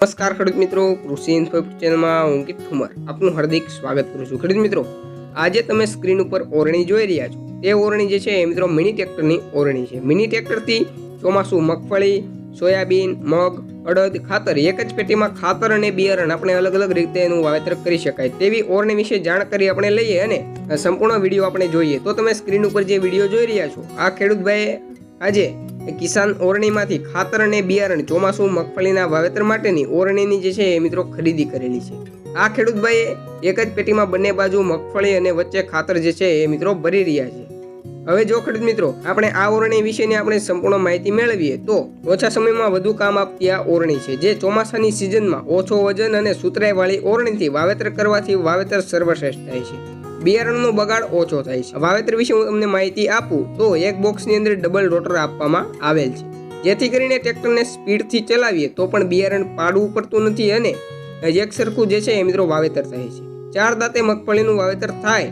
નમસ્કાર ખેડૂત મિત્રો, કૃષિ ઇન્ફો ચેનલમાં હું અંકિત ઠુમર આપનું હાર્દિક સ્વાગત કરું છું। ખેડૂત મિત્રો, આજે તમે સ્ક્રીન ઉપર ઓરણી જોઈ રહ્યા છો તે ઓરણી જે છે મિત્રો મિની ટ્રેક્ટરની ઓરણી છે। મિની ટ્રેક્ટરથી ચોમાસું મગફળી, સોયાબીન, મગ, અડદ, ખાતર એક જ પેટીમાં ખાતર અને બિયારણ આપણે અલગ અલગ રીતે એનું વાવેતર કરી શકાય તેવી ઓરણી વિશે જાણકારી આપણે લઈએ અને સંપૂર્ણ વિડીયો આપણે જોઈએ। તો તમે સ્ક્રીન ઉપર જે વિડીયો જોઈ રહ્યા છો આ ખેડૂતભાઈએ આજે કિસાન ઓરણીમાંથી ખાતર અને બિયારણ ચોમાસું મગફળીના વાવેતર માટેની ઓરણીની જે છે એ મિત્રો ખરીદી કરેલી છે। આ ખેડૂતભાઈએ એક જ પેટીમાં બંને બાજુ મગફળી અને વચ્ચે ખાતર જે છે એ મિત્રો ભરી રહ્યા છે। હવે જો ખેડૂત મિત્રો આપણે આ ઓરણી વિશેની આપણે સંપૂર્ણ માહિતી મેળવીએ તો ઓછા સમયમાં વધુ કામ આપતી આ ઓરણી છે, જે ચોમાસાની સિઝનમાં ઓછો વજન અને સુતરાઈવાળી ઓરણીથી વાવેતર કરવાથી વાવેતર સર્વશ્રેષ્ઠ થાય છે। બિયારણનો બગાડ ઓછો થાય છે। વાવેતર વિશે હું તમને માહિતી આપું તો એક બોક્સની અંદર ડબલ રોટર આપવામાં આવેલ છે, જેથી કરીને ટ્રેક્ટરને સ્પીડથી ચલાવીએ તો પણ બિયારણ પાડવું પડતું નથી અને એક સરખું જે છે એ મિત્રો વાવેતર થાય છે। 4 દાંતે મગફળીનું વાવેતર થાય,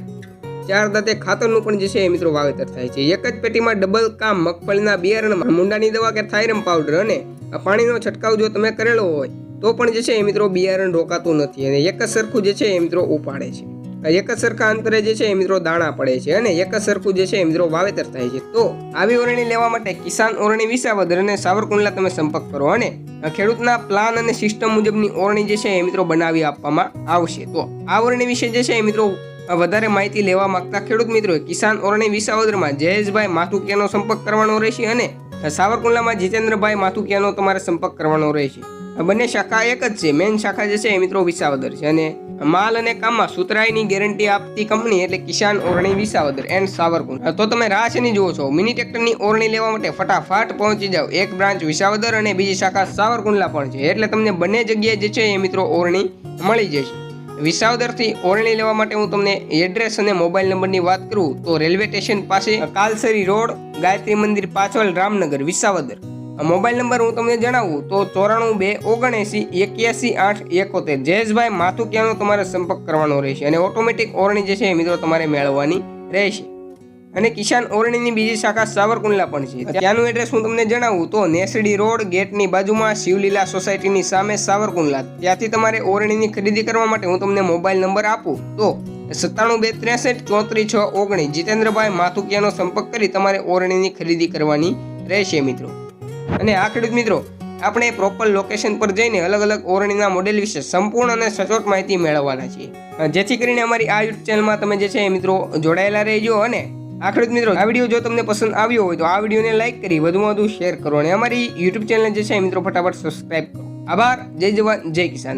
4 દાંતે ખાતરનું પણ જે છે એ મિત્રો વાવેતર થાય છે। એક જ પેટીમાં ડબલ કામ મગફળીના બિયારણમાં મુંડાની દવા કે થાયરમ પાવડર અને પાણીનો છંટકાવ જો તમે કરેલો હોય તો પણ જે છે એ મિત્રો બિયારણ રોકાતું નથી અને એક જ સરખું જે છે એ મિત્રો ઉપાડે છે। એક જ સરખા અંતરે જે છે એ મિત્રો દાણા પડે છે અને એક જ સરખું જે છે એ મિત્રો વાવેતર થાય છે। તો આવી ઓરણી લેવા માટે કિસાન ઓરણી વિસાવદર અને સાવરકુંડલા તમે સંપર્ક કરો અને ખેડૂતના પ્લાન અને સિસ્ટમ મુજબની ઓરણી જે છે એ મિત્રો બનાવી આપવામાં આવશે। તો આ ઓરણી વિશે જે છે એ મિત્રો વધારે માહિતી લેવા માંગતા ખેડૂત મિત્રો કિસાન ઓરણી વિસાવદરમાં જયેશભાઈ માથુકિયાનો સંપર્ક કરવાનો રહેશે અને સાવરકુંડલામાં જીતેન્દ્રભાઈ માથુકિયાનો તમારે સંપર્ક કરવાનો રહેશે। બંને શાખા એક જ છે, મેઇન શાખા જે છે એ મિત્રો વિસાવદર છે અને માલ અને કામમાં સુતરાઈની ગેરંટી આપતી કંપની એટલે કિસાન ઓરણી વિસાવદર એન્ડ સાવરકુંડલા। તો તમે રાહ શેની જુઓ છો? મિની ટ્રેક્ટરની ઓરણી લેવા માટે ફટાફટ પહોંચી જાઓ। એક બ્રાન્ચ વિસાવદર અને બીજી શાખા સાવરકુંડલા પણ છે, એટલે તમને બંને જગ્યાએ જે છે એ મિત્રો ઓરણી મળી જશે। વિસાવદરથી ઓરણી લેવા માટે હું તમને એડ્રેસ અને મોબાઈલ નંબરની વાત કરું તો રેલવે સ્ટેશન પાસે કાલસરી રોડ, ગાયત્રી મંદિર પાછળ, રામનગર, વિસાવદર। મોબાઈલ નંબર હું તમને જણાવું તો 9427818871। જયેશભાઈ માથુકિયાનો તમારે સંપર્ક કરવાનો રહેશે અને ઓટોમેટિક ઓરણી જે છે એ મિત્રો તમારે મેળવવાની રહેશે। અને કિસાન ઓરણીની બીજી શાખા સાવરકુંડલા પણ છે, ત્યાંનું એડ્રેસ હું તમને જણાવું તો નેસડી રોડ, ગેટની બાજુમાં, શિવલીલા સોસાયટીની સામે, સાવરકુંડલા। ત્યાંથી તમારે ઓરણીની ખરીદી કરવા માટે હું તમને મોબાઈલ નંબર આપું તો 9723343619 જીતેન્દ્રભાઈ માથુકિયાનો સંપર્ક કરી તમારે ઓરણીની ખરીદી કરવાની રહેશે મિત્રો। અને આ ખેડૂત મિત્રો આપણે પ્રોપર લોકેશન પર જઈને અલગ અલગ ઓરણીના મોડેલ વિશે સંપૂર્ણ અને સચોટ માહિતી મેળવવાના છીએ, જેથી કરીને અમારી આ યુટ્યુબ ચેનલમાં તમે જે છે એ મિત્રો જોડાયેલા રહેજો। અને આ ખેડૂત મિત્રો આ વિડીયો જો તમને પસંદ આવ્યો હોય તો આ વિડીયોને લાઇક કરી વધુમાં વધુ શેર કરો અને અમારી યુટ્યુબ ચેનલ જે છે એ મિત્રો ફટાફટ સબસ્ક્રાઇબ કરો। આભાર। જય જવાન, જય કિસાન।